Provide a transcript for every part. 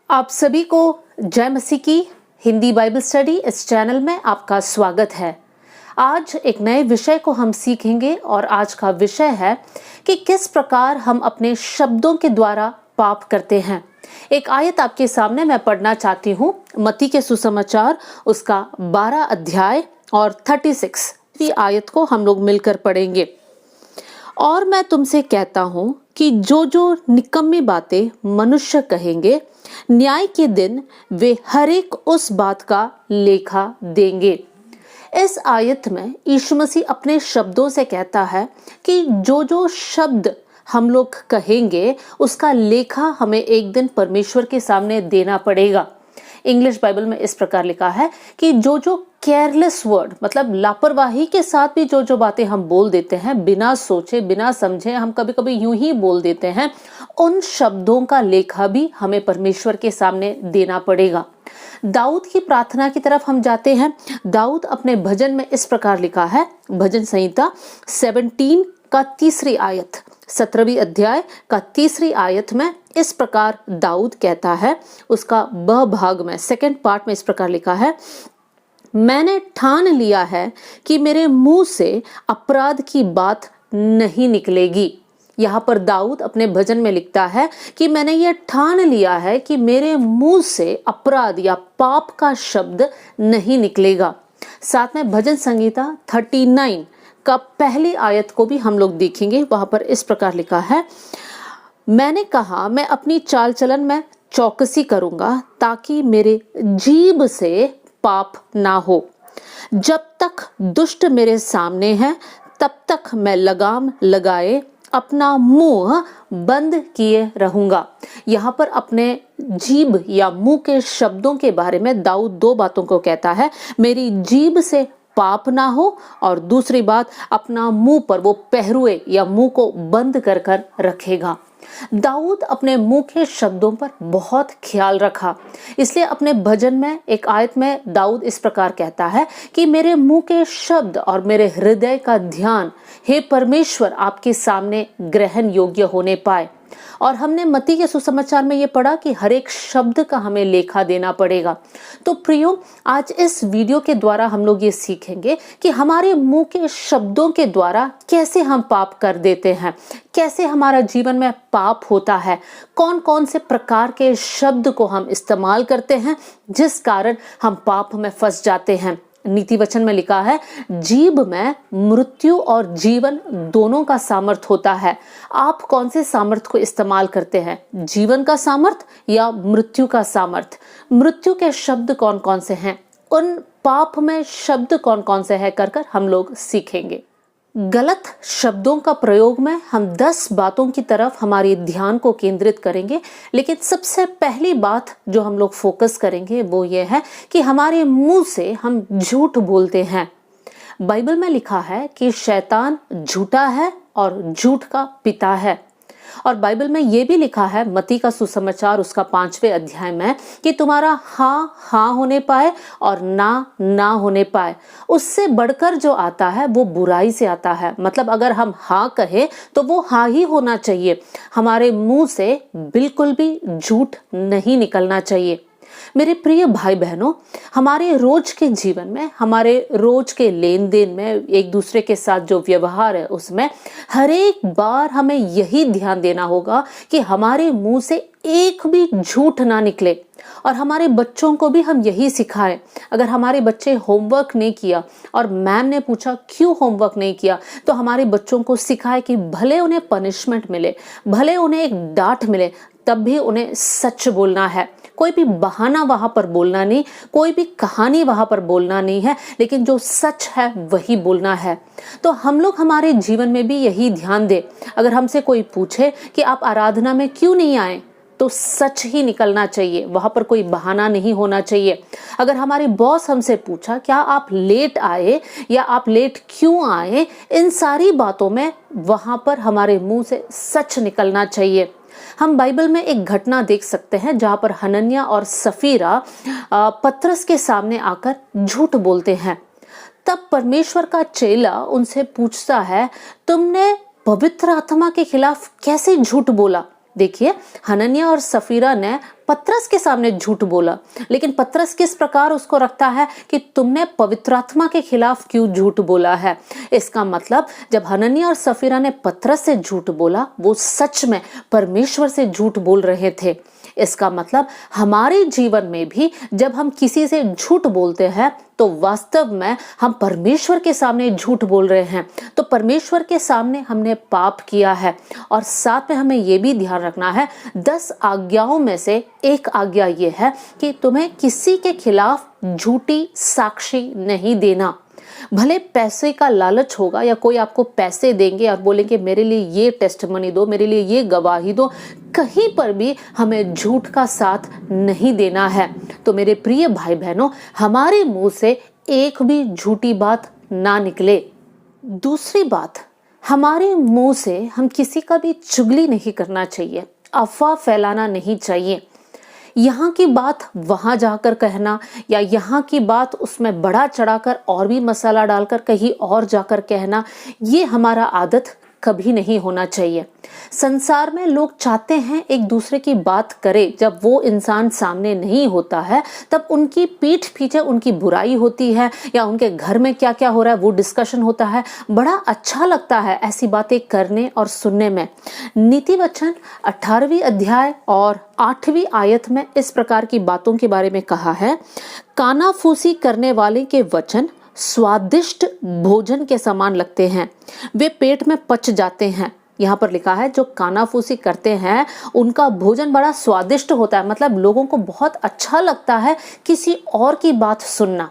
आप सभी को जय मसीह की हिंदी बाइबल स्टडी इस चैनल में आपका स्वागत है। आज एक नए विषय को हम सीखेंगे और आज का विषय है कि किस प्रकार हम अपने शब्दों के द्वारा पाप करते हैं। एक आयत आपके सामने मैं पढ़ना चाहती हूँ, मत्ती के सुसमाचार उसका 12 अध्याय और 36वीं आयत को हम लोग मिलकर पढ़ेंगे। और मैं तुमसे कहता हूँ कि जो जो निकम्मी बातें मनुष्य कहेंगे, न्याय के दिन वे हर एक उस बात का लेखा देंगे। इस आयत में यीशु मसीह अपने शब्दों से कहता है कि जो जो शब्द हम लोग कहेंगे उसका लेखा हमें एक दिन परमेश्वर के सामने देना पड़ेगा। इंग्लिश बाइबल में इस प्रकार लिखा है कि जो जो केयरलेस वर्ड, मतलब लापरवाही के साथ भी जो जो बातें हम बोल देते हैं, बिना सोचे बिना समझे हम कभी कभी यूं ही बोल देते हैं, उन शब्दों का लेखा भी हमें परमेश्वर के सामने देना पड़ेगा। दाऊद की प्रार्थना की तरफ हम जाते हैं। दाऊद अपने भजन में इस प्रकार लिखा है, भजन संहिता 17 का 3री आयत, 17वीं अध्याय का 3री आयत में इस प्रकार दाऊद कहता है, उसका ब भाग में सेकंड पार्ट में इस प्रकार लिखा है, मैंने ठान लिया है कि मेरे मुंह से अपराध की बात नहीं निकलेगी। यहाँ पर दाऊद अपने भजन में लिखता है कि मैंने ये ठान लिया है कि मेरे मुंह से अपराध या पाप का शब्द नहीं निकलेगा। साथ में भजन संहिता 39 का पहली आयत को भी हम लोग देखेंगे। वहां पर इस प्रकार लिखा है, मैंने कहा मैं अपनी चाल चलन में चौकसी करूंगा ताकि मेरे जीभ से पाप ना हो। जब तक दुष्ट मेरे सामने है तब तक मैं लगाम लगाए अपना मुंह बंद किए रहूंगा। यहाँ पर अपने जीभ या मुंह के शब्दों के बारे में दाऊद दो बातों को कहता है, मेरी जीभ से पाप ना हो, और दूसरी बात अपना मुंह पर वो पहरुए या मुंह को बंद कर कर रखेगा। दाऊद अपने मुंह के शब्दों पर बहुत ख्याल रखा, इसलिए अपने भजन में एक आयत में दाऊद इस प्रकार कहता है कि मेरे मुंह के शब्द और मेरे हृदय का ध्यान हे परमेश्वर आपके सामने ग्रहण योग्य होने पाए। और हमने मत्ती के सुसमाचार में ये पढ़ा कि हर एक शब्द का हमें लेखा देना पड़ेगा। तो प्रियो, आज इस वीडियो के द्वारा हम लोग ये सीखेंगे कि हमारे मुंह के शब्दों के द्वारा कैसे हम पाप कर देते हैं, कैसे हमारा जीवन में पाप होता है, कौन कौन से प्रकार के शब्द को हम इस्तेमाल करते हैं जिस कारण हम पाप में फंस जाते हैं। नीति वचन में लिखा है, जीभ में मृत्यु और जीवन दोनों का सामर्थ होता है। आप कौन से सामर्थ को इस्तेमाल करते हैं, जीवन का सामर्थ या मृत्यु का सामर्थ? मृत्यु के शब्द कौन कौन से हैं, उन पाप में शब्द कौन कौन से हैं कर हम लोग सीखेंगे। गलत शब्दों का प्रयोग में हम 10 बातों की तरफ हमारे ध्यान को केंद्रित करेंगे, लेकिन सबसे पहली बात जो हम लोग फोकस करेंगे वो ये है कि हमारे मुंह से हम झूठ बोलते हैं। बाइबल में लिखा है कि शैतान झूठा है और झूठ का पिता है। और बाइबल में ये भी लिखा है, मत्ती का सुसमाचार उसका 5वें अध्याय में, कि तुम्हारा हाँ हाँ होने पाए और ना ना होने पाए। उससे बढ़कर जो आता है वो बुराई से आता है। मतलब अगर हम हाँ कहे तो वो हाँ ही होना चाहिए, हमारे मुंह से बिल्कुल भी झूठ नहीं निकलना चाहिए। मेरे प्रिय भाई बहनों, हमारे रोज के जीवन में, हमारे रोज के लेन देन में, एक दूसरे के साथ जो व्यवहार है उसमें हर एक बार हमें यही ध्यान देना होगा कि हमारे मुंह से एक भी झूठ ना निकले। और हमारे बच्चों को भी हम यही सिखाएं। अगर हमारे बच्चे होमवर्क नहीं किया और मैम ने पूछा क्यों होमवर्क नहीं किया, तो हमारे बच्चों को सिखाएं कि भले उन्हें पनिशमेंट मिले, भले उन्हें एक डांट मिले, तब भी उन्हें सच बोलना है। कोई भी बहाना वहां पर बोलना नहीं, कोई भी कहानी वहां पर बोलना नहीं है, लेकिन जो सच है वही बोलना है। तो हम लोग हमारे जीवन में भी यही ध्यान दें। अगर हमसे कोई पूछे कि आप आराधना में क्यों नहीं आए, तो सच ही निकलना चाहिए, वहां पर कोई बहाना नहीं होना चाहिए। अगर हमारे बॉस हमसे पूछा क्या आप लेट आए या आप लेट क्यों आए, इन सारी बातों में वहां पर हमारे मुंह से सच निकलना चाहिए। हम बाइबल में एक घटना देख सकते हैं जहां पर हनन्याह और सफीरा पतरस के सामने आकर झूठ बोलते हैं। तब परमेश्वर का चेला उनसे पूछता है, तुमने पवित्र आत्मा के खिलाफ कैसे झूठ बोला? देखिए, हनन्याह और सफीरा ने पतरस के सामने झूठ बोला, लेकिन पतरस किस प्रकार उसको रखता है कि तुमने पवित्र आत्मा के खिलाफ क्यों झूठ बोला है। इसका मतलब जब हनन्याह और सफीरा ने पतरस से झूठ बोला, वो सच में परमेश्वर से झूठ बोल रहे थे। इसका मतलब हमारे जीवन में भी जब हम किसी से झूठ बोलते हैं तो वास्तव में हम परमेश्वर के सामने झूठ बोल रहे हैं। तो परमेश्वर के सामने हमने पाप किया है। और साथ में हमें यह भी ध्यान रखना है, 10 आज्ञाओं में से एक आज्ञा यह है कि तुम्हें किसी के खिलाफ झूठी साक्षी नहीं देना। भले पैसे का लालच होगा या कोई आपको पैसे देंगे और बोलेंगे मेरे लिए ये टेस्टिमनी दो, मेरे लिए ये गवाही दो, कहीं पर भी हमें झूठ का साथ नहीं देना है। तो मेरे प्रिय भाई बहनों, हमारे मुंह से एक भी झूठी बात ना निकले। दूसरी बात, हमारे मुंह से हम किसी का भी चुगली नहीं करना चाहिए, अफवाह फैलाना नहीं चाहिए। यहाँ की बात वहां जाकर कहना या यहाँ की बात उसमें बढ़ा चढ़ाकर और भी मसाला डालकर कहीं और जाकर कहना, ये हमारा आदत कभी नहीं होना चाहिए। संसार में लोग चाहते हैं एक दूसरे की बात करे, जब वो इंसान सामने नहीं होता है तब उनकी पीठ पीछे उनकी बुराई होती है या उनके घर में क्या क्या हो रहा है वो डिस्कशन होता है। बड़ा अच्छा लगता है ऐसी बातें करने और सुनने में। नीति वचन 18वीं अध्याय और 8वीं आयत में इस प्रकार की बातों के बारे में कहा है, कानाफूसी करने वाले के वचन स्वादिष्ट भोजन के समान लगते हैं, वे पेट में पच जाते हैं। यहाँ पर लिखा है जो कानाफूसी करते हैं उनका भोजन बड़ा स्वादिष्ट होता है, मतलब लोगों को बहुत अच्छा लगता है किसी और की बात सुनना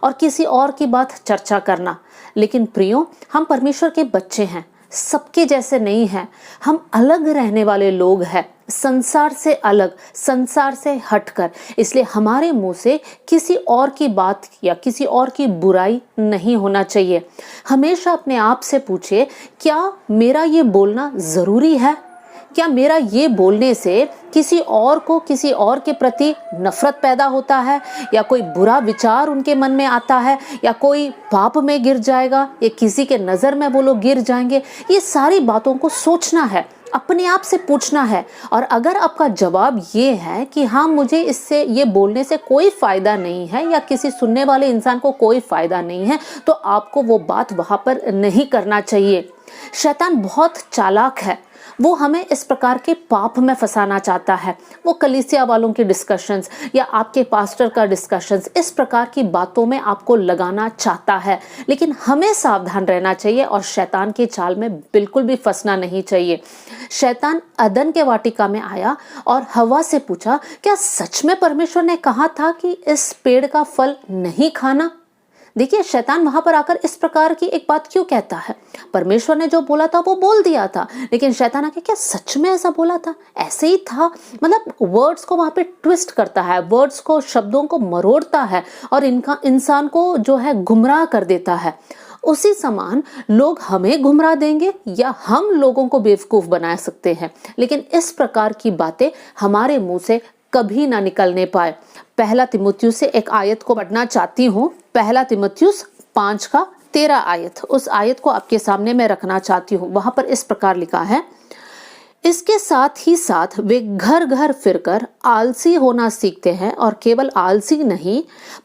और किसी और की बात चर्चा करना। लेकिन प्रियो, हम परमेश्वर के बच्चे हैं, सबके जैसे नहीं हैं, हम अलग रहने वाले लोग हैं, संसार से अलग, संसार से हटकर। इसलिए हमारे मुंह से किसी और की बात या किसी और की बुराई नहीं होना चाहिए। हमेशा अपने आप से पूछिए, क्या मेरा ये बोलना जरूरी है? क्या मेरा ये बोलने से किसी और को किसी और के प्रति नफरत पैदा होता है या कोई बुरा विचार उनके मन में आता है या कोई पाप में गिर जाएगा या किसी के नज़र में वो लोग गिर जाएंगे? ये सारी बातों को सोचना है, अपने आप से पूछना है। और अगर आपका जवाब ये है कि हाँ, मुझे इससे ये बोलने से कोई फ़ायदा नहीं है या किसी सुनने वाले इंसान को कोई फ़ायदा नहीं है, तो आपको वो बात वहाँ पर नहीं करना चाहिए। शैतान बहुत चालाक है, वो हमें इस प्रकार के पाप में फंसाना चाहता है। वो कलीसिया वालों की डिस्कशंस या आपके पास्टर का डिस्कशंस, इस प्रकार की बातों में आपको लगाना चाहता है। लेकिन हमें सावधान रहना चाहिए और शैतान की चाल में बिल्कुल भी फंसना नहीं चाहिए। शैतान अदन के वाटिका में आया और हवा से पूछा, क्या सच में परमेश्वर ने कहा था कि इस पेड़ का फल नहीं खाना? देखिए, शैतान वहां पर आकर इस प्रकार की एक बात क्यों कहता है? परमेश्वर ने जो बोला था वो बोल दिया था, लेकिन शैतान आके क्या सच में ऐसा बोला था? ऐसे ही था, मतलब वर्ड्स को वहां पे ट्विस्ट करता है, वर्ड्स को, शब्दों को मरोड़ता है और इनका इंसान को जो है गुमराह कर देता है। उसी समान लोग हमें गुमराह देंगे या हम लोगों को बेवकूफ बना सकते हैं, लेकिन इस प्रकार की बातें हमारे मुंह से कभी ना निकलने पाए। पहला तीमुथियुस से एक आयत को पढ़ना चाहती हूँ, पहला तीमुथियुस 5:13 आयत, उस आयत को आपके सामने मैं रखना चाहती हूँ। वहां पर इस प्रकार लिखा है, इसके साथ ही साथ वे घर घर फिरकर आलसी होना सीखते हैं और केवल आलसी नहीं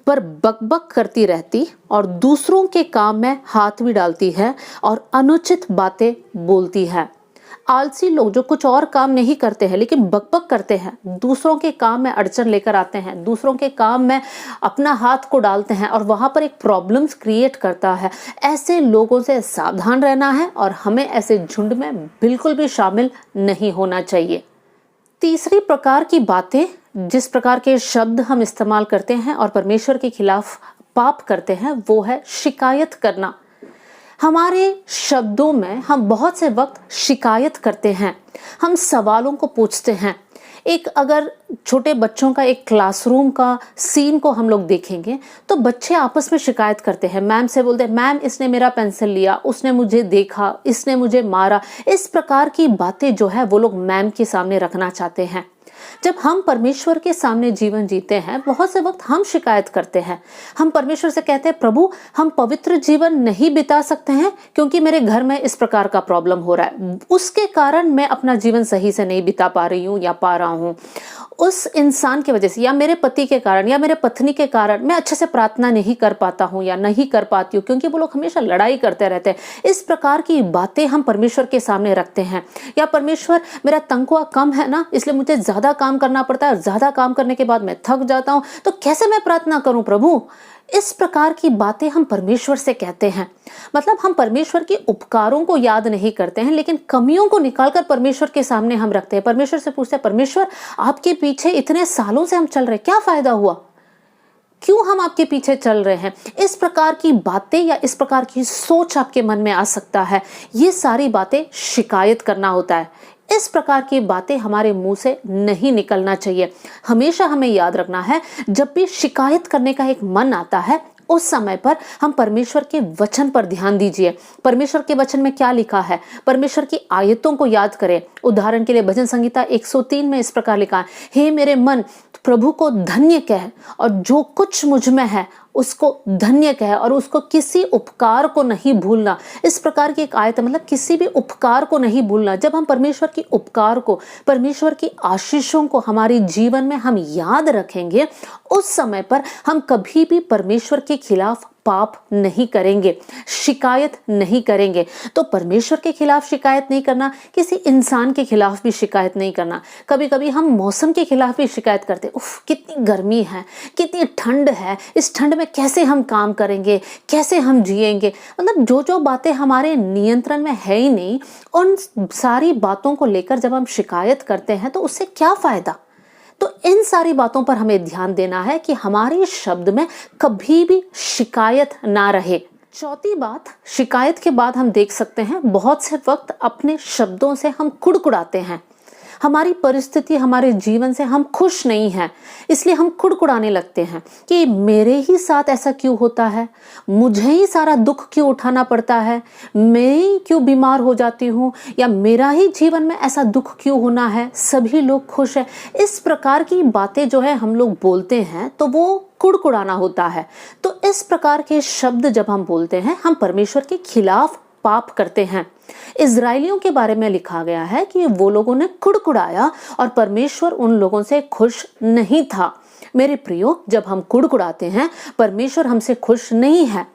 पर बकबक करती रहती और दूसरों के काम में हाथ भी डालती है और अनुचित बातें बोलती है। आलसी लोग जो कुछ और काम नहीं करते हैं लेकिन बकबक करते हैं, दूसरों के काम में अड़चन लेकर आते हैं, दूसरों के काम में अपना हाथ को डालते हैं और वहां पर एक प्रॉब्लम्स क्रिएट करता है। ऐसे लोगों से सावधान रहना है और हमें ऐसे झुंड में बिल्कुल भी शामिल नहीं होना चाहिए। तीसरी प्रकार की बातें, जिस प्रकार के शब्द हम इस्तेमाल करते हैं और परमेश्वर के खिलाफ पाप करते हैं, वो है शिकायत करना। हमारे शब्दों में हम बहुत से वक्त शिकायत करते हैं, हम सवालों को पूछते हैं। एक अगर छोटे बच्चों का एक क्लासरूम का सीन को हम लोग देखेंगे तो बच्चे आपस में शिकायत करते हैं, मैम से बोलते हैं, मैम इसने मेरा पेंसिल लिया, उसने मुझे देखा, इसने मुझे मारा। इस प्रकार की बातें जो है वो लोग मैम के सामने रखना चाहते हैं। जब हम परमेश्वर के सामने जीवन जीते हैं, बहुत से वक्त हम शिकायत करते हैं। हम परमेश्वर से कहते हैं, प्रभु हम पवित्र जीवन नहीं बिता सकते हैं क्योंकि मेरे घर में इस प्रकार का प्रॉब्लम हो रहा है, उसके कारण मैं अपना जीवन सही से नहीं बिता पा रही हूँ या पा रहा हूँ। उस इंसान की वजह से या मेरे पति के कारण या मेरे पत्नी के कारण मैं अच्छे से प्रार्थना नहीं कर पाता हूँ या नहीं कर पाती हूँ क्योंकि वो लोग हमेशा लड़ाई करते रहते हैं। इस प्रकार की बातें हम परमेश्वर के सामने रखते हैं। या परमेश्वर मेरा तनख्वाह कम है ना, इसलिए मुझे ज्यादा काम करना पड़ता है और ज्यादा काम करने के बाद मैं थक जाता हूँ, तो कैसे मैं प्रार्थना करूँ प्रभु। इस प्रकार की बातें हम परमेश्वर से कहते हैं। मतलब हम परमेश्वर के उपकारों को याद नहीं करते हैं, लेकिन कमियों को निकालकर परमेश्वर के सामने हम रखते हैं। परमेश्वर से पूछते हैं, परमेश्वर आपके पीछे इतने सालों से हम चल रहे, क्या फायदा हुआ, क्यों हम आपके पीछे चल रहे हैं। इस प्रकार की बातें या इस प्रकार की सोच आपके मन में आ सकता है। ये सारी बातें शिकायत करना होता है। इस प्रकार की बातें हमारे मुंह से नहीं निकलना चाहिए। हमेशा हमें याद रखना है, जब भी शिकायत करने का एक मन आता है, उस समय पर हम परमेश्वर के वचन पर ध्यान दीजिए। परमेश्वर के वचन में क्या लिखा है, परमेश्वर की आयतों को याद करें। उदाहरण के लिए भजन संहिता 103 में इस प्रकार लिखा है, हे मेरे मन प्रभु को धन्य कह और जो कुछ मुझ में है उसको धन्य कह और उसको किसी उपकार को नहीं भूलना। इस प्रकार की एक आयत है, मतलब किसी भी उपकार को नहीं भूलना। जब हम परमेश्वर की उपकार को, परमेश्वर की आशीषों को हमारे जीवन में हम याद रखेंगे, उस समय पर हम कभी भी परमेश्वर के खिलाफ पाप नहीं करेंगे, शिकायत नहीं करेंगे। तो परमेश्वर के खिलाफ शिकायत नहीं करना, किसी इंसान के खिलाफ भी शिकायत नहीं करना। कभी कभी हम मौसम के खिलाफ भी शिकायत करते, उफ कितनी गर्मी है, कितनी ठंड है, इस ठंड में कैसे हम काम करेंगे, कैसे हम जिएंगे। मतलब जो जो बातें हमारे नियंत्रण में है ही नहीं, उन सारी बातों को लेकर जब हम शिकायत करते हैं तो उससे क्या फायदा। तो इन सारी बातों पर हमें ध्यान देना है कि हमारे शब्द में कभी भी शिकायत ना रहे। चौथी बात, शिकायत के बाद हम देख सकते हैं बहुत से वक्त अपने शब्दों से हम कुड़कुड़ाते हैं। हमारी परिस्थिति, हमारे जीवन से हम खुश नहीं हैं, इसलिए हम कुड़कुड़ाने लगते हैं कि मेरे ही साथ ऐसा क्यों होता है, मुझे ही सारा दुख क्यों उठाना पड़ता है, मैं ही क्यों बीमार हो जाती हूँ, या मेरा ही जीवन में ऐसा दुख क्यों होना है, सभी लोग खुश हैं। इस प्रकार की बातें जो है हम लोग बोलते हैं तो वो कुड़कुड़ाना होता है। तो इस प्रकार के शब्द जब हम बोलते हैं, हम परमेश्वर के खिलाफ पाप करते हैं। इजराइलियों के बारे में लिखा गया है कि वो लोगों ने कुड़कुड़ाया और परमेश्वर उन लोगों से खुश नहीं था। मेरे प्रियो, जब हम कुड़कुड़ाते हैं, परमेश्वर हमसे खुश नहीं है।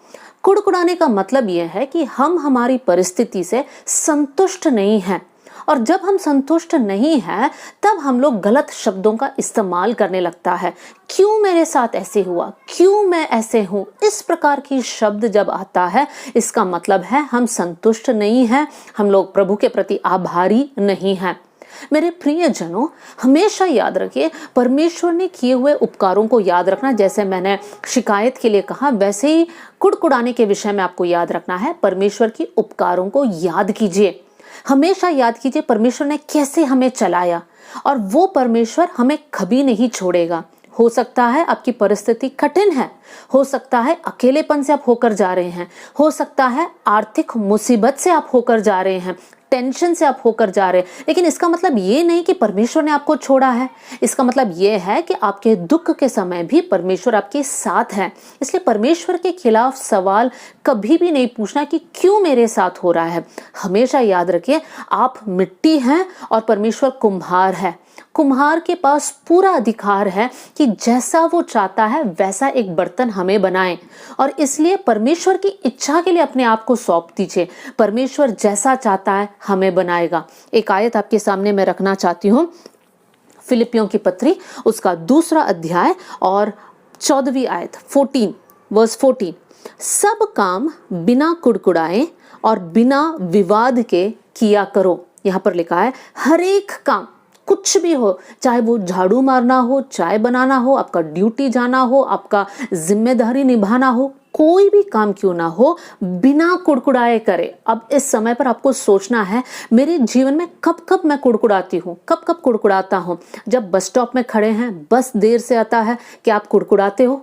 कुड़कुड़ाने का मतलब यह है कि हम हमारी परिस्थिति से संतुष्ट नहीं हैं, और जब हम संतुष्ट नहीं हैं तब हम लोग गलत शब्दों का इस्तेमाल करने लगता है। क्यों मेरे साथ ऐसे हुआ, क्यों मैं ऐसे हूं, इस प्रकार की शब्द जब आता है, इसका मतलब है हम संतुष्ट नहीं हैं, हम लोग प्रभु के प्रति आभारी नहीं हैं। मेरे प्रिय जनों, हमेशा याद रखिए, परमेश्वर ने किए हुए उपकारों को याद रखना। जैसे मैंने शिकायत के लिए कहा, वैसे ही कुड़कुड़ाने के विषय में आपको याद रखना है। परमेश्वर की उपकारों को याद कीजिए, हमेशा याद कीजिए परमेश्वर ने कैसे हमें चलाया, और वो परमेश्वर हमें कभी नहीं छोड़ेगा। हो सकता है आपकी परिस्थिति कठिन है, हो सकता है अकेलेपन से आप होकर जा रहे हैं, हो सकता है आर्थिक मुसीबत से आप होकर जा रहे हैं, टेंशन से आप होकर जा रहे हैं, लेकिन इसका मतलब ये नहीं कि परमेश्वर ने आपको छोड़ा है। इसका मतलब ये है कि आपके दुख के समय भी परमेश्वर आपके साथ है। इसलिए परमेश्वर के खिलाफ सवाल कभी भी नहीं पूछना कि क्यों मेरे साथ हो रहा है। हमेशा याद रखिए, आप मिट्टी हैं और परमेश्वर कुम्हार है। कुम्हार के पास पूरा अधिकार है कि जैसा वो चाहता है वैसा एक बर्तन हमें बनाए, और इसलिए परमेश्वर की इच्छा के लिए अपने आप को सौंप दीजिए। परमेश्वर जैसा चाहता है हमें बनाएगा। एक आयत आपके सामने मैं रखना चाहती हूँ, फिलिपियों की पत्री उसका 2 अध्याय और 14वीं आयत, 14 सब काम बिना कुड़कुड़ाए और बिना विवाद के किया करो। यहाँ पर लिखा है हर एक काम, कुछ भी हो, चाहे वो झाड़ू मारना हो, चाय बनाना हो, आपका ड्यूटी जाना हो, आपका जिम्मेदारी निभाना हो, कोई भी काम क्यों ना हो, बिना कुड़कुड़ाए करे। अब इस समय पर आपको सोचना है, मेरे जीवन में कब कब मैं कुड़कुड़ाती हूँ, कब कब कुड़कुड़ाता हूँ। जब बस स्टॉप में खड़े हैं, बस देर से आता है, क्या आप कुड़कुड़ाते हो?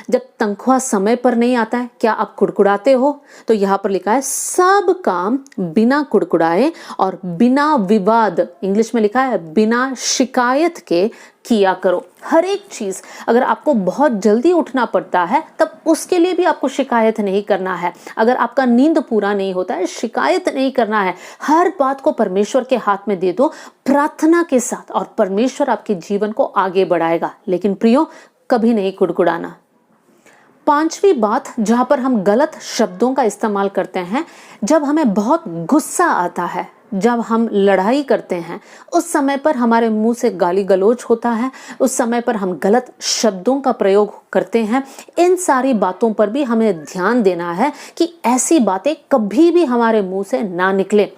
जब तनख्वाह समय पर नहीं आता है, क्या आप कुड़कुड़ाते हो? तो यहाँ पर लिखा है सब काम बिना कुड़कुड़ाए और बिना विवाद, इंग्लिश में लिखा है बिना शिकायत के किया करो। हर एक चीज, अगर आपको बहुत जल्दी उठना पड़ता है तब उसके लिए भी आपको शिकायत नहीं करना है। अगर आपका नींद पूरा नहीं होता है, शिकायत नहीं करना है। हर बात को परमेश्वर के हाथ में दे दो प्रार्थना के साथ, और परमेश्वर आपके जीवन को आगे बढ़ाएगा। लेकिन प्रियो, कभी नहीं कुड़कुड़ाना। पांचवी बात जहां पर हम गलत शब्दों का इस्तेमाल करते हैं, जब हमें बहुत गुस्सा आता है, जब हम लड़ाई करते हैं, उस समय पर हमारे मुंह से गाली गलौज होता है, उस समय पर हम गलत शब्दों का प्रयोग करते हैं। इन सारी बातों पर भी हमें ध्यान देना है कि ऐसी बातें कभी भी हमारे मुंह से ना निकले।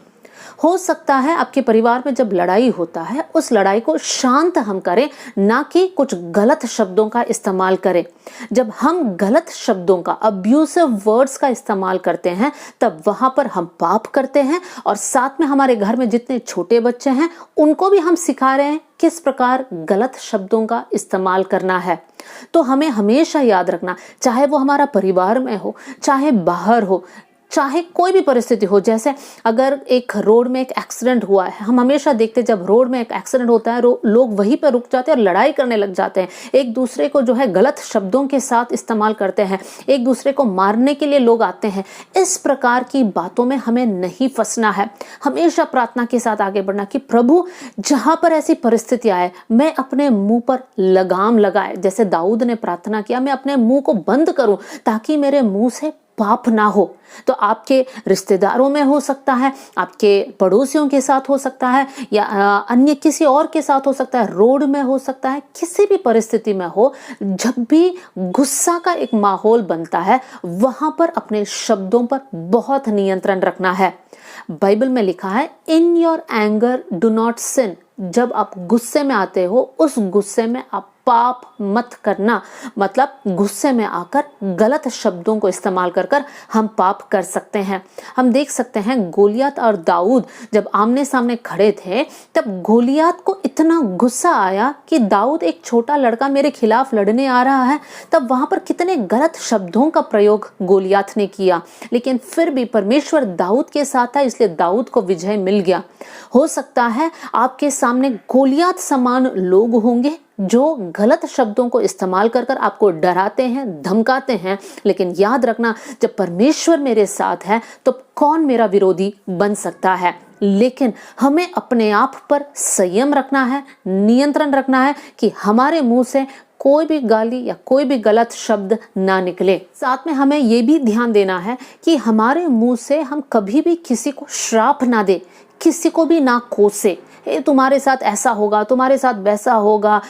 हो सकता है आपके परिवार में जब लड़ाई होता है, उस लड़ाई को शांत हम करें, ना कि कुछ गलत शब्दों का इस्तेमाल करें। जब हम गलत शब्दों का, अब्यूसिव वर्ड्स का इस्तेमाल करते हैं, तब वहां पर हम पाप करते हैं, और साथ में हमारे घर में जितने छोटे बच्चे हैं उनको भी हम सिखा रहे हैं किस प्रकार गलत शब्दों का इस्तेमाल करना है। तो हमें हमेशा याद रखना, चाहे वो हमारा परिवार में हो, चाहे बाहर हो, चाहे कोई भी परिस्थिति हो। जैसे अगर एक रोड में एक एक्सीडेंट हुआ है, हम हमेशा देखते हैं जब रोड में एक एक्सीडेंट होता है लोग वहीं पर रुक जाते हैं और लड़ाई करने लग जाते हैं, एक दूसरे को जो है गलत शब्दों के साथ इस्तेमाल करते हैं, एक दूसरे को मारने के लिए लोग आते हैं। इस प्रकार की बातों में हमें नहीं फंसना है। हमेशा प्रार्थना के साथ आगे बढ़ना कि प्रभु, जहां पर ऐसी परिस्थिति आए, मैं अपने मुंह पर लगाम लगाए। जैसे दाऊद ने प्रार्थना किया, मैं अपने मुंह को बंद करूं ताकि मेरे मुंह से पाप ना हो। तो आपके रिश्तेदारों में हो सकता है, आपके पड़ोसियों के साथ हो सकता है, या अन्य किसी और के साथ हो सकता है, रोड में हो सकता है, किसी भी परिस्थिति में हो, जब भी गुस्सा का एक माहौल बनता है, वहां पर अपने शब्दों पर बहुत नियंत्रण रखना है। बाइबल में लिखा है, in your anger do not sin. जब आप गुस्से में आते हो, उस गुस्से में आप पाप मत करना। मतलब गुस्से में आकर गलत शब्दों को इस्तेमाल कर कर हम पाप कर सकते हैं। हम देख सकते हैं गोलियत और दाऊद जब आमने सामने खड़े थे, तब गोलियत को इतना गुस्सा आया कि दाऊद, एक छोटा लड़का मेरे खिलाफ लड़ने आ रहा है, तब वहां पर कितने गलत शब्दों का प्रयोग गोलियत ने किया। लेकिन फिर भी परमेश्वर दाऊद के साथ था, इसलिए दाऊद को विजय मिल गया। हो सकता है आपके सामने गोलियत समान लोग होंगे जो गलत शब्दों को इस्तेमाल कर कर आपको डराते हैं, धमकाते हैं, लेकिन याद रखना, जब परमेश्वर मेरे साथ है तो कौन मेरा विरोधी बन सकता है। लेकिन हमें अपने आप पर संयम रखना है, नियंत्रण रखना है कि हमारे मुंह से कोई भी गाली या कोई भी गलत शब्द ना निकले। साथ में हमें ये भी ध्यान देना है कि हमारे मुंह से हम कभी भी किसी को श्राप ना दे, किसी को भी ना कोसे, तुम्हारे साथ ऐसा होगा, तुम्हारे साथ वैसा होगा।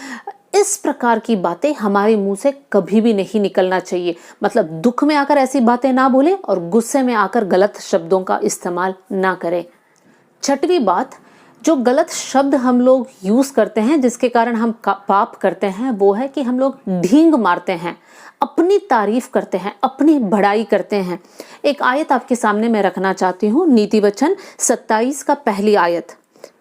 इस प्रकार की बातें हमारे मुंह से कभी भी नहीं निकलना चाहिए। मतलब दुख में आकर ऐसी बातें ना बोले और गुस्से में आकर गलत शब्दों का इस्तेमाल ना करें। छठवीं बात, जो गलत शब्द हम लोग यूज करते हैं जिसके कारण हम पाप करते हैं, वो है कि हम लोग ढींग मारते हैं, अपनी तारीफ करते हैं, अपनी बड़ाई करते हैं। एक आयत आपके सामने मैं रखना चाहती हूँ, नीति वचन 27 का पहली आयत।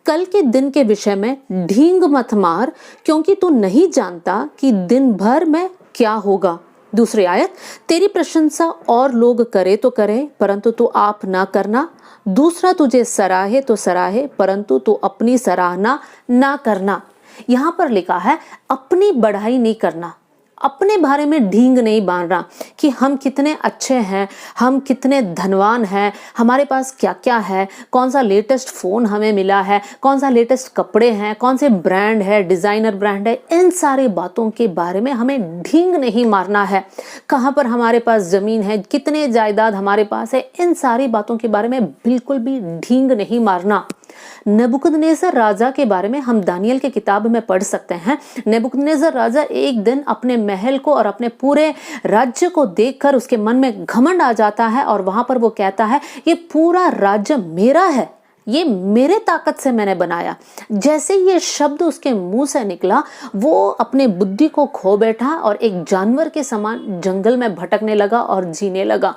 कल के दिन के विषय में ढींग मत मार, क्योंकि तू नहीं जानता कि दिन भर में क्या होगा। दूसरी आयत, तेरी प्रशंसा और लोग करे तो करे, परंतु तू आप ना करना। दूसरा तुझे सराहे तो सराहे, परंतु तू अपनी सराहना ना करना। यहाँ पर लिखा है अपनी बढ़ाई नहीं करना, अपने बारे में ढींग नहीं बांधना कि हम कितने अच्छे हैं, हम कितने धनवान हैं, हमारे पास क्या क्या है, कौन सा लेटेस्ट फ़ोन हमें मिला है, कौन सा लेटेस्ट कपड़े हैं, कौन से ब्रांड है, डिज़ाइनर ब्रांड है। इन सारी बातों के बारे में हमें ढींग नहीं मारना है। कहाँ पर हमारे पास ज़मीन है, कितने जायदाद हमारे पास है, इन सारी बातों के बारे में बिल्कुल भी ढींग नहीं मारना। नेबुकदनेस्सर राजा के बारे में हम दानियल की किताब में पढ़ सकते हैं। नेबुकदनेस्सर राजा एक दिन अपने महल को और अपने पूरे राज्य को देखकर उसके मन में घमंड आ जाता है और वहां पर वो कहता है ये पूरा राज्य मेरा है, ये मेरे ताकत से मैंने बनाया। जैसे ये शब्द उसके मुंह से निकला, वो अपने बुद्धि को खो बैठा और एक जानवर के समान जंगल में भटकने लगा और जीने लगा।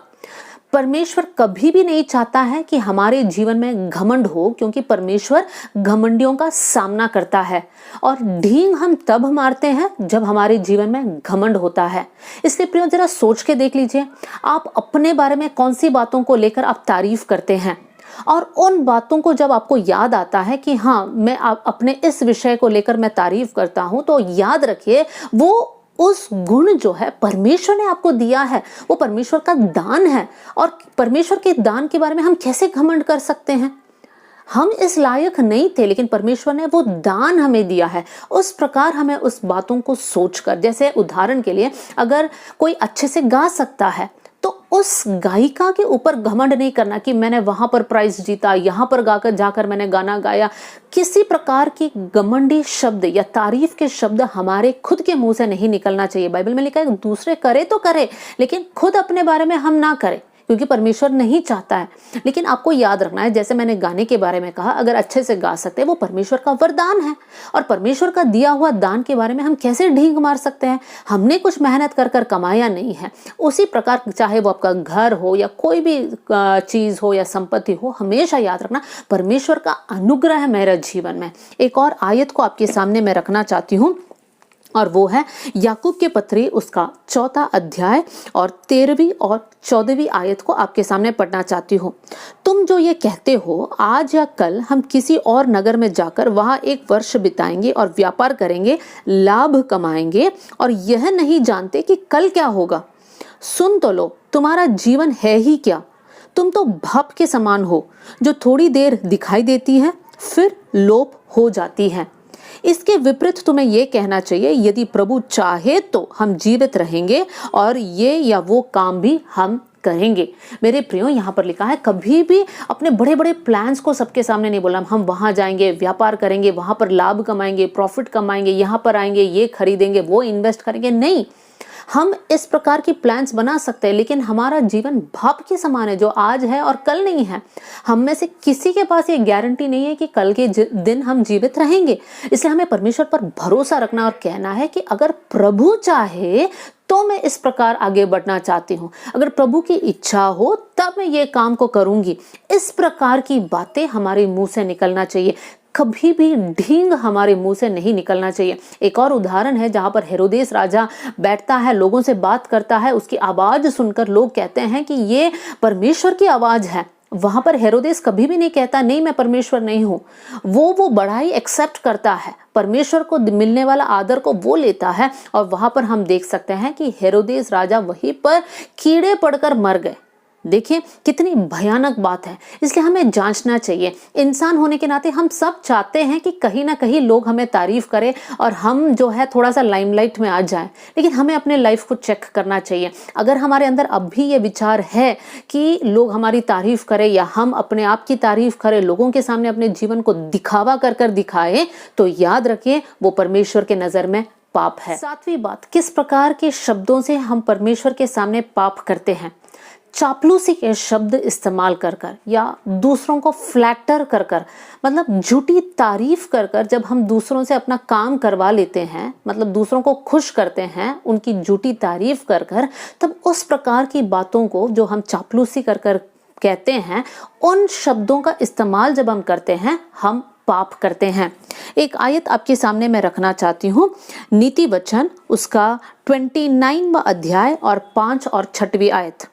परमेश्वर कभी भी नहीं चाहता है कि हमारे जीवन में घमंड हो, क्योंकि परमेश्वर घमंडियों का सामना करता है और ढींग हम तब मारते हैं जब हमारे जीवन में घमंड होता है। इसलिए प्रियो, जरा सोच के देख लीजिए, आप अपने बारे में कौन सी बातों को लेकर आप तारीफ करते हैं, और उन बातों को जब आपको याद आता है कि हाँ, मैं अपने इस विषय को लेकर मैं तारीफ करता हूं, तो याद रखिए वो उस गुण जो है परमेश्वर ने आपको दिया है, वो परमेश्वर का दान है। और परमेश्वर के दान के बारे में हम कैसे घमंड कर सकते हैं? हम इस लायक नहीं थे, लेकिन परमेश्वर ने वो दान हमें दिया है। उस प्रकार हमें उस बातों को सोचकर, जैसे उदाहरण के लिए, अगर कोई अच्छे से गा सकता है तो उस गायिका के ऊपर घमंड नहीं करना कि मैंने वहां पर प्राइज जीता, यहां पर जाकर मैंने गाना गाया। किसी प्रकार की घमंडी शब्द या तारीफ के शब्द हमारे खुद के मुंह से नहीं निकलना चाहिए। बाइबल में लिखा है दूसरे करे तो करे, लेकिन खुद अपने बारे में हम ना करें, क्योंकि परमेश्वर नहीं चाहता है। लेकिन आपको याद रखना है, जैसे मैंने गाने के बारे में कहा, अगर अच्छे से गा सकते हैं वो परमेश्वर का वरदान है, और परमेश्वर का दिया हुआ दान के बारे में हम कैसे ढींग मार सकते हैं? हमने कुछ मेहनत कर कमाया नहीं है। उसी प्रकार चाहे वो आपका घर हो या कोई भी चीज हो या संपत्ति हो, हमेशा याद रखना परमेश्वर का अनुग्रह है मेरे जीवन में। एक और आयत को आपके सामने मैं रखना चाहती हूँ, और वो है याकूब के पत्री उसका 4 अध्याय और 13वीं और 14वीं आयत को आपके सामने पढ़ना चाहती हूँ। तुम जो ये कहते हो, आज या कल हम किसी और नगर में जाकर वहां 1 वर्ष बिताएंगे और व्यापार करेंगे, लाभ कमाएंगे, और यह नहीं जानते कि कल क्या होगा। सुन तो लो, तुम्हारा जीवन है ही क्या? तुम तो भाप के समान हो, जो थोड़ी देर दिखाई देती है फिर लोप हो जाती है। इसके विपरीत तुम्हें यह कहना चाहिए, यदि प्रभु चाहे तो हम जीवित रहेंगे और ये या वो काम भी हम करेंगे। मेरे प्रियो, यहाँ पर लिखा है कभी भी अपने बड़े बड़े प्लान्स को सबके सामने नहीं बोलना। हम वहां जाएंगे, व्यापार करेंगे, वहां पर लाभ कमाएंगे, प्रॉफिट कमाएंगे, यहाँ पर आएंगे, ये खरीदेंगे, वो इन्वेस्ट करेंगे। नहीं, हम इस प्रकार की प्लान्स बना सकते हैं, लेकिन हमारा जीवन भाप के समान है, जो आज है और कल नहीं है। हम में से किसी के पास ये गारंटी नहीं है कि कल के दिन हम जीवित रहेंगे। इसलिए हमें परमेश्वर पर भरोसा रखना और कहना है कि अगर प्रभु चाहे तो मैं इस प्रकार आगे बढ़ना चाहती हूँ, अगर प्रभु की इच्छा हो तब मैं ये काम को करूंगी। इस प्रकार की बातें हमारे मुंह से निकलना चाहिए। कभी भी ढींग हमारे मुंह से नहीं निकलना चाहिए। एक और उदाहरण है जहां पर हेरोदेस राजा बैठता है, लोगों से बात करता है, उसकी आवाज सुनकर लोग कहते हैं कि ये परमेश्वर की आवाज है। वहां पर हेरोदेस कभी भी नहीं कहता नहीं मैं परमेश्वर नहीं हूं। वो बड़ाई एक्सेप्ट करता है, परमेश्वर को मिलने वाला आदर को वो लेता है। और वहां पर हम देख सकते हैं कि हेरोदेस राजा वहीं पर कीड़े पड़कर मर गए। देखिए कितनी भयानक बात है। इसलिए हमें जांचना चाहिए। इंसान होने के नाते हम सब चाहते हैं कि कहीं ना कहीं लोग हमें तारीफ करें और हम जो है थोड़ा सा लाइमलाइट में आ जाएं, लेकिन हमें अपने लाइफ को चेक करना चाहिए। अगर हमारे अंदर अब भी ये विचार है कि लोग हमारी तारीफ करें या हम अपने आप की तारीफ करें, लोगों के सामने अपने जीवन को दिखावा कर दिखाएं, तो याद रखिए वो परमेश्वर के नजर में पाप है। 7वीं बात, किस प्रकार के शब्दों से हम परमेश्वर के सामने पाप करते हैं? चापलूसी के शब्द इस्तेमाल कर या दूसरों को फ्लैटर कर मतलब झूठी तारीफ कर जब हम दूसरों से अपना काम करवा लेते हैं, मतलब दूसरों को खुश करते हैं उनकी झूठी तारीफ कर तब उस प्रकार की बातों को जो हम चापलूसी कर कहते हैं, उन शब्दों का इस्तेमाल जब हम करते हैं हम पाप करते हैं। एक आयत आपके सामने मैं रखना चाहती हूँ, नीति वचन उसका 29वां अध्याय और 5 और 6वीं आयत।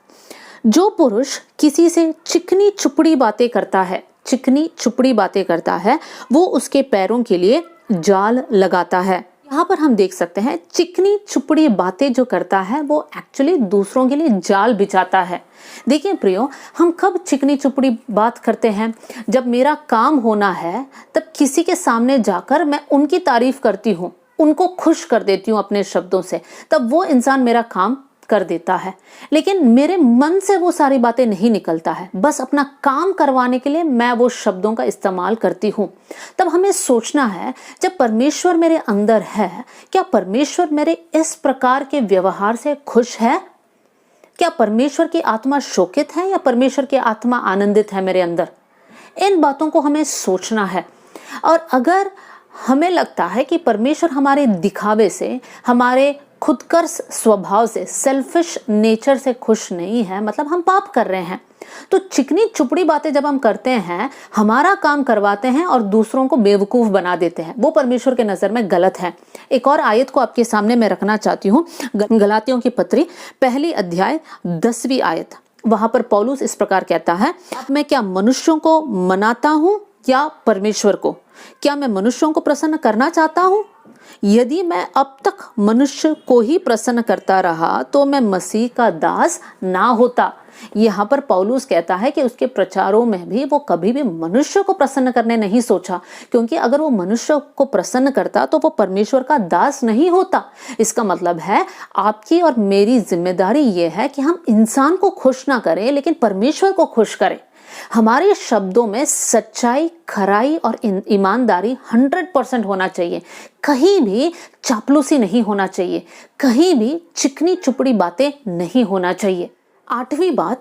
जो पुरुष किसी से चिकनी चुपड़ी बातें करता है वो उसके पैरों के लिए जाल लगाता है। यहाँ पर हम देख सकते हैं चिकनी चुपड़ी बातें जो करता है वो एक्चुअली दूसरों के लिए जाल बिछाता है। देखिए प्रियो, हम कब चिकनी चुपड़ी बात करते हैं? जब मेरा काम होना है तब किसी के सामने जाकर मैं उनकी तारीफ करती हूँ, उनको खुश कर देती हूँ अपने शब्दों से, तब वो इंसान मेरा काम कर देता है। लेकिन मेरे मन से वो सारी बातें नहीं निकलता है, बस अपना काम करवाने के लिए मैं वो शब्दों का इस्तेमाल करती हूँ। तब हमें सोचना है, जब परमेश्वर मेरे अंदर है, क्या परमेश्वर मेरे इस प्रकार के व्यवहार से खुश है? क्या परमेश्वर की आत्मा शोकित है या परमेश्वर की आत्मा आनंदित है मेरे अंदर? इन बातों को हमें सोचना है। और अगर हमें लगता है कि परमेश्वर हमारे दिखावे से, हमारे खुदगर्ज स्वभाव से, सेल्फिश नेचर से खुश नहीं है, मतलब हम पाप कर रहे हैं। तो चिकनी चुपड़ी बातें जब हम करते हैं, हमारा काम करवाते हैं और दूसरों को बेवकूफ बना देते हैं, वो परमेश्वर के नजर में गलत है। एक और आयत को आपके सामने मैं रखना चाहती हूँ, गलातियों की पत्री 1 अध्याय 10वीं आयत। वहां पर पौलुस इस प्रकार कहता है, मैं क्या मनुष्यों को मनाता हूं या परमेश्वर को? क्या मैं मनुष्यों को प्रसन्न करना चाहता हूं? यदि मैं अब तक मनुष्य को ही प्रसन्न करता रहा तो मैं मसीह का दास ना होता। यहाँ पर पौलुस कहता है कि उसके प्रचारों में भी वो कभी भी मनुष्य को प्रसन्न करने नहीं सोचा, क्योंकि अगर वो मनुष्य को प्रसन्न करता तो वो परमेश्वर का दास नहीं होता। इसका मतलब है आपकी और मेरी जिम्मेदारी ये है कि हम इंसान को खुश ना करें लेकिन परमेश्वर को खुश करें। हमारे शब्दों में सच्चाई, खराई और ईमानदारी 100% होना चाहिए। कहीं भी चापलूसी नहीं होना चाहिए, कहीं भी चिकनी चुपड़ी बातें नहीं होना चाहिए। 8वीं बात,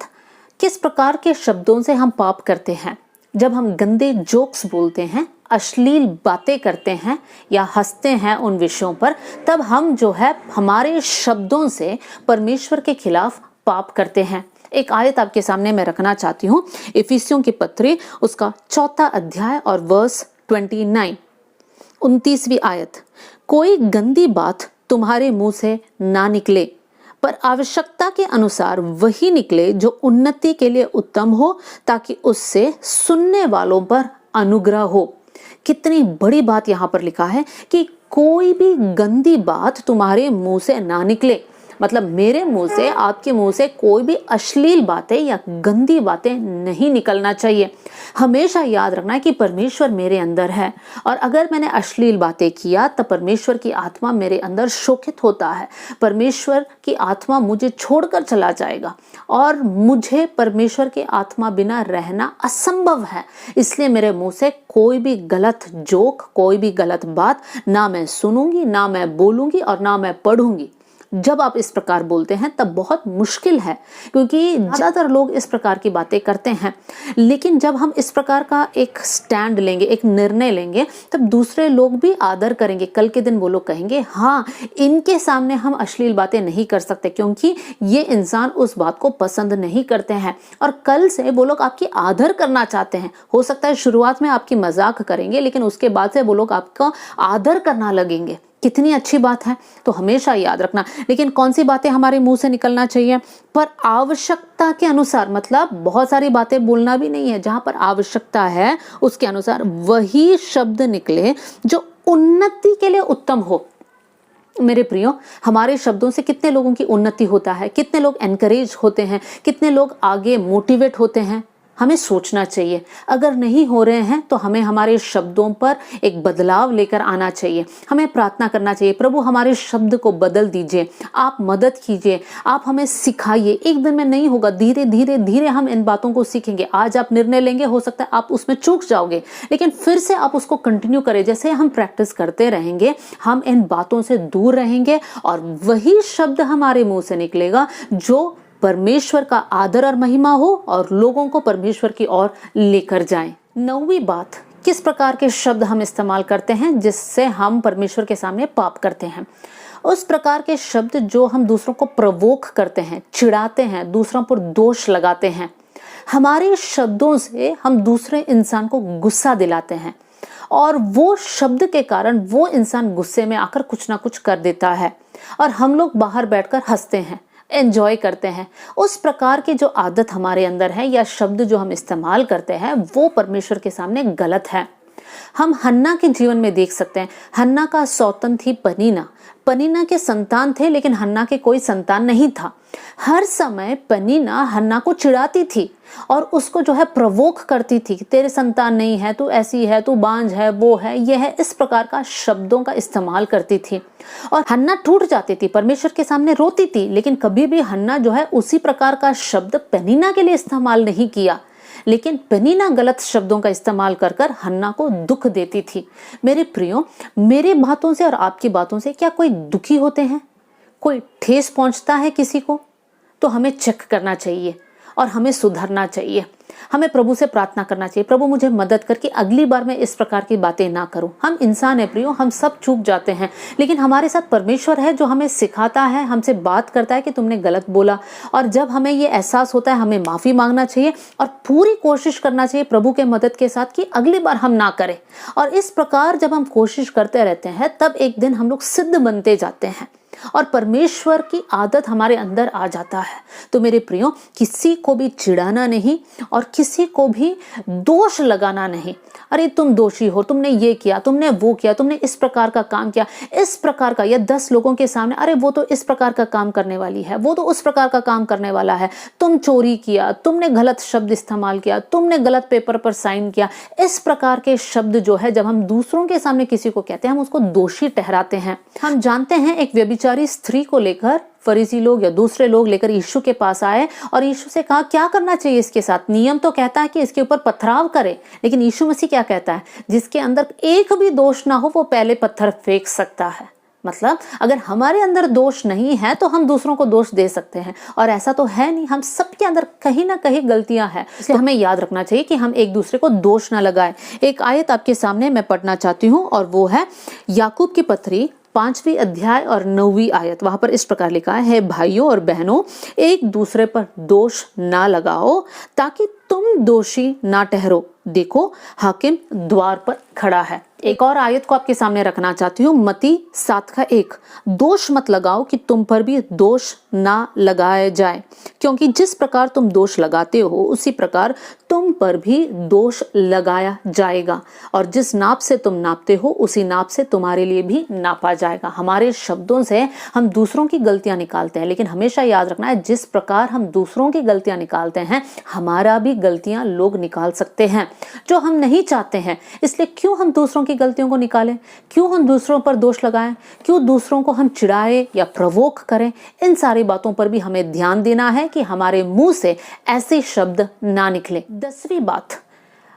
किस प्रकार के शब्दों से हम पाप करते हैं? जब हम गंदे जोक्स बोलते हैं, अश्लील बातें करते हैं या हंसते हैं उन विषयों पर, तब हम जो है हमारे शब्दों से परमेश्वर के खिलाफ पाप करते हैं। एक आयत आपके सामने मैं रखना चाहती हूँ, इफिसियों की पत्री उसका 4 अध्याय और वर्स 29वीं आयत। कोई गंदी बात तुम्हारे मुंह से ना निकले, पर आवश्यकता के अनुसार वही निकले जो उन्नति के लिए उत्तम हो, ताकि उससे सुनने वालों पर अनुग्रह हो। कितनी बड़ी बात यहाँ पर लिखा है कि कोई भी गंदी बात तुम्हारे मुंह से ना निकले, मतलब मेरे मुंह से, आपके मुंह से कोई भी अश्लील बातें या गंदी बातें नहीं निकलना चाहिए। हमेशा याद रखना है कि परमेश्वर मेरे अंदर है, और अगर मैंने अश्लील बातें किया तब परमेश्वर की आत्मा मेरे अंदर शोकित होता है, परमेश्वर की आत्मा मुझे छोड़कर चला जाएगा और मुझे परमेश्वर की आत्मा बिना रहना असंभव है। इसलिए मेरे मुंह से कोई भी गलत जोक, कोई भी गलत बात ना मैं सुनूंगी, ना मैं बोलूंगी और ना मैं पढ़ूंगी। जब आप इस प्रकार बोलते हैं तब बहुत मुश्किल है, क्योंकि ज़्यादातर लोग इस प्रकार की बातें करते हैं। लेकिन जब हम इस प्रकार का एक स्टैंड लेंगे, एक निर्णय लेंगे, तब दूसरे लोग भी आदर करेंगे। कल के दिन वो लोग कहेंगे, हाँ, इनके सामने हम अश्लील बातें नहीं कर सकते क्योंकि ये इंसान उस बात को पसंद नहीं करते हैं, और कल से वो लोग आपकी आदर करना चाहते हैं। हो सकता है शुरुआत में आपकी मजाक करेंगे, लेकिन उसके बाद से वो लोग आपका आदर करना लगेंगे। कितनी अच्छी बात है। तो हमेशा याद रखना, लेकिन कौन सी बातें हमारे मुंह से निकलना चाहिए? पर आवश्यकता के अनुसार, मतलब बहुत सारी बातें बोलना भी नहीं है, जहां पर आवश्यकता है उसके अनुसार वही शब्द निकले जो उन्नति के लिए उत्तम हो। मेरे प्रियो, हमारे शब्दों से कितने लोगों की उन्नति होता है, कितने लोग एनकरेज होते हैं, कितने लोग आगे मोटिवेट होते हैं। हमें सोचना चाहिए। अगर नहीं हो रहे हैं तो हमें हमारे शब्दों पर एक बदलाव लेकर आना चाहिए। हमें प्रार्थना करना चाहिए, प्रभु हमारे शब्द को बदल दीजिए, आप मदद कीजिए, आप हमें सिखाइए। एक दिन में नहीं होगा, धीरे धीरे धीरे हम इन बातों को सीखेंगे। आज आप निर्णय लेंगे, हो सकता है आप उसमें चूक जाओगे, लेकिन फिर से आप उसको कंटिन्यू करें। जैसे हम प्रैक्टिस करते रहेंगे, हम इन बातों से दूर रहेंगे और वही शब्द हमारे मुंह से निकलेगा जो परमेश्वर का आदर और महिमा हो और लोगों को परमेश्वर की ओर लेकर जाएं। 9वीं बात, किस प्रकार के शब्द हम इस्तेमाल करते हैं जिससे हम परमेश्वर के सामने पाप करते हैं? उस प्रकार के शब्द जो हम दूसरों को प्रवोक करते हैं, चिढ़ाते हैं, दूसरों पर दोष लगाते हैं। हमारे शब्दों से हम दूसरे इंसान को गुस्सा दिलाते हैं और वो शब्द के कारण वो इंसान गुस्से में आकर कुछ ना कुछ कर देता है और हम लोग बाहर बैठकर हंसते हैं, एंजॉय करते हैं। उस प्रकार की जो आदत हमारे अंदर है या शब्द जो हम इस्तेमाल करते हैं वो परमेश्वर के सामने गलत है। हम हन्ना के जीवन में देख सकते हैं। हन्ना का सौतन थी पनीना। पनीना के संतान थे लेकिन हन्ना के कोई संतान नहीं था। हर समय पनीना हन्ना को चिढ़ाती थी और उसको जो है प्रवोक करती थी कि तेरे संतान नहीं है, तू ऐसी है, तू बांझ है, वो है, ये है। इस प्रकार का शब्दों का इस्तेमाल करती थी और हन्ना टूट जाती थी, परमेश्वर के सामने रोती थी। लेकिन कभी भी हन्ना जो है उसी प्रकार का शब्द पनीना के लिए इस्तेमाल नहीं किया, लेकिन पनीना गलत शब्दों का इस्तेमाल कर कर हन्ना को दुख देती थी। मेरे प्रियो, मेरे बातों से और आपकी बातों से क्या कोई दुखी होते हैं? कोई ठेस पहुंचता है किसी को? तो हमें चेक करना चाहिए और हमें सुधरना चाहिए। हमें प्रभु से प्रार्थना करना चाहिए, प्रभु मुझे मदद कर कि अगली बार मैं इस प्रकार की बातें ना करूं। हम इंसान है प्रियो, हम सब चूक जाते हैं, लेकिन हमारे साथ परमेश्वर है जो हमें सिखाता है, हमसे बात करता है कि तुमने गलत बोला। और जब हमें ये एहसास होता है, हमें माफ़ी मांगना चाहिए और पूरी कोशिश करना चाहिए प्रभु के मदद के साथ कि अगली बार हम ना करें। और इस प्रकार जब हम कोशिश करते रहते हैं, तब एक दिन हम लोग सिद्ध बनते जाते हैं और परमेश्वर की आदत हमारे अंदर आ जाता है। तो मेरे प्रियो, किसी को भी चिढ़ाना नहीं और किसी को भी दोष लगाना नहीं। अरे तुम दोषी हो, तुमने ये किया, तुमने वो किया, तुमने इस प्रकार का काम किया, इस प्रकार का, या 10 लोगों के सामने, अरे वो तो इस प्रकार का काम करने वाली है, वो तो उस प्रकार का काम करने वाला है, तुम चोरी किया, तुमने गलत शब्द इस्तेमाल किया, तुमने गलत पेपर पर साइन किया। इस प्रकार के शब्द जो है जब हम दूसरों के सामने किसी को कहते हैं, हम उसको दोषी ठहराते हैं। हम जानते हैं एक व्यभिचारी स्त्री को लेकर फरीसी लोग या दूसरे लोग लेकर यीशु के पास आए और यीशु से कहा क्या करना चाहिए इसके साथ। नियम तो कहता है कि इसके ऊपर पथराव करे, लेकिन यीशु मसीह क्या कहता है, जिसके अंदर एक भी दोष ना हो वो पहले पत्थर फेंक सकता है। मतलब अगर हमारे अंदर दोष नहीं है तो हम दूसरों को दोष दे सकते हैं, और ऐसा तो है नहीं, हम सबके अंदर कहीं ना कहीं गलतियां हैं। इसलिए हमें याद रखना चाहिए कि हम एक दूसरे को दोष ना लगाएं। एक आयत आपके सामने मैं पढ़ना चाहती हूँ और वो है याकूब की पत्री 5वीं अध्याय और 9वीं आयत। वहां पर इस प्रकार लिखा है, भाइयों और बहनों, एक दूसरे पर दोष ना लगाओ ताकि तुम दोषी ना ठहरो। देखो हाकिम द्वार पर खड़ा है। एक और आयत को आपके सामने रखना चाहती हूँ, मत्ती 7:1। दोष मत लगाओ कि तुम पर भी दोष ना लगाया जाए, क्योंकि जिस प्रकार तुम दोष लगाते हो उसी प्रकार तुम पर भी दोष लगाया जाएगा, और जिस नाप से तुम नापते हो उसी नाप से तुम्हारे लिए भी नापा जाएगा। हमारे शब्दों से हम दूसरों की गलतियां निकालते हैं, लेकिन हमेशा याद रखना है, जिस प्रकार हम दूसरों की गलतियां निकालते हैं, हमारा भी गलतियां लोग निकाल सकते हैं, जो हम नहीं चाहते हैं। इसलिए क्यों हम दूसरों की गलतियों को निकालें, क्यों हम दूसरों पर दोष लगाएं, क्यों दूसरों को हम चिढ़ाएं या प्रवोक करें। इन सारी बातों पर भी हमें ध्यान देना है कि हमारे मुंह से ऐसे शब्द ना निकले। 10वीं बात,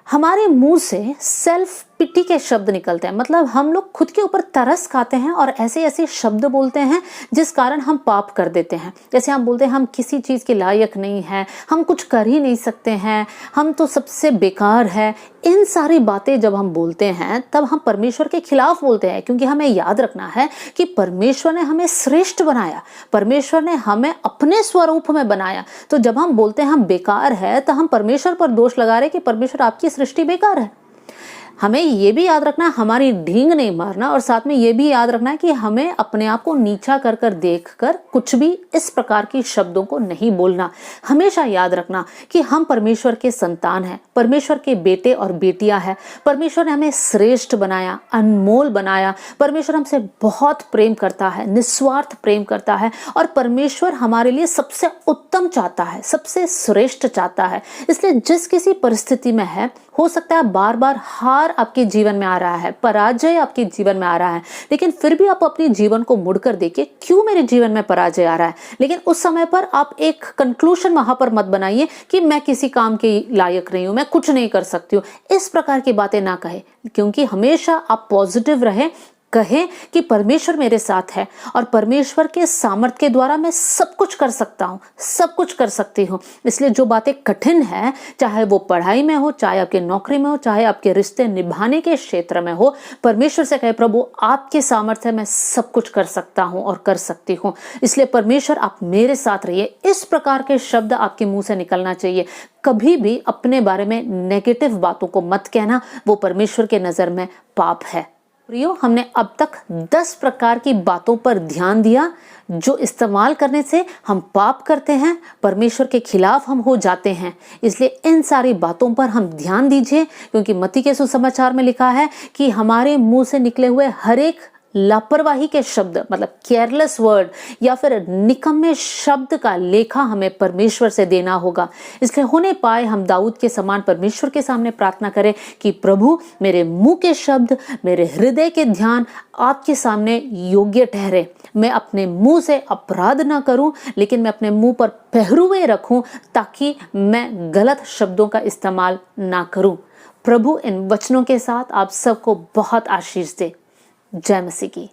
हमारे मुंह से सेल्फ पिटी के शब्द निकलते हैं। मतलब हम लोग खुद के ऊपर तरस खाते हैं और ऐसे ऐसे शब्द बोलते हैं जिस कारण हम पाप कर देते हैं। जैसे हम बोलते हैं हम किसी चीज़ के लायक नहीं हैं, हम कुछ कर ही नहीं सकते हैं, हम तो सबसे बेकार है। इन सारी बातें जब हम बोलते हैं तब हम परमेश्वर के खिलाफ बोलते हैं, क्योंकि हमें याद रखना है कि परमेश्वर ने हमें श्रेष्ठ बनाया, परमेश्वर ने हमें अपने स्वरूप में बनाया। तो जब हम बोलते हैं हम बेकार है, तो हम परमेश्वर पर दोष लगा रहे कि परमेश्वर आपकी सृष्टि बेकार है। हमें ये भी याद रखना है, हमारी ढींग नहीं मारना, और साथ में ये भी याद रखना है कि हमें अपने आप को नीचा कर कर देख कर कुछ भी इस प्रकार की शब्दों को नहीं बोलना। हमेशा याद रखना कि हम परमेश्वर के संतान हैं, परमेश्वर के बेटे और बेटियां हैं। परमेश्वर ने हमें श्रेष्ठ बनाया, अनमोल बनाया। परमेश्वर हमसे बहुत प्रेम करता है, निस्वार्थ प्रेम करता है, और परमेश्वर हमारे लिए सबसे उत्तम चाहता है, सबसे श्रेष्ठ चाहता है। इसलिए जिस किसी परिस्थिति में है, हो सकता है बार बार हार आपके जीवन में आ रहा है, पराजय आपके जीवन में आ रहा है, लेकिन फिर भी आप अपने जीवन को मुड़कर देखिए, क्यों मेरे जीवन में पराजय आ रहा है। लेकिन उस समय पर आप एक कंक्लूजन वहां पर मत बनाइए कि मैं किसी काम के लायक नहीं हूं, मैं कुछ नहीं कर सकती हूँ। इस प्रकार की बातें ना कहे, क्योंकि हमेशा आप पॉजिटिव रहे, कहें कि परमेश्वर मेरे साथ है और परमेश्वर के सामर्थ्य के द्वारा मैं सब कुछ कर सकता हूँ, सब कुछ कर सकती हूँ। इसलिए जो बातें कठिन है, चाहे वो पढ़ाई में हो, चाहे आपके नौकरी में हो, चाहे आपके रिश्ते निभाने के क्षेत्र में हो, परमेश्वर से कहे प्रभु आपके सामर्थ्य मैं सब कुछ कर सकता हूँ और कर सकती हूँ। इसलिए परमेश्वर आप मेरे साथ रहिए। इस प्रकार के शब्द आपके मुंह से निकलना चाहिए। कभी भी अपने बारे में नेगेटिव बातों को मत कहना, वो परमेश्वर के नजर में पाप है। प्रियो, हमने अब तक 10 प्रकार की बातों पर ध्यान दिया जो इस्तेमाल करने से हम पाप करते हैं, परमेश्वर के खिलाफ हम हो जाते हैं। इसलिए इन सारी बातों पर हम ध्यान दीजिए, क्योंकि मत्ती के सुसमाचार में लिखा है कि हमारे मुंह से निकले हुए हर एक लापरवाही के शब्द, मतलब केयरलेस वर्ड या फिर निकम्मे शब्द का लेखा हमें परमेश्वर से देना होगा। इसलिए होने पाए हम दाऊद के समान परमेश्वर के सामने प्रार्थना करें कि प्रभु मेरे मुंह के शब्द, मेरे हृदय के ध्यान आपके सामने योग्य ठहरे। मैं अपने मुंह से अपराध ना करूं, लेकिन मैं अपने मुंह पर पहरुए रखूं ताकि मैं गलत शब्दों का इस्तेमाल ना करूं। प्रभु इन वचनों के साथ आप सबको बहुत आशीष दे। जय मसीह की।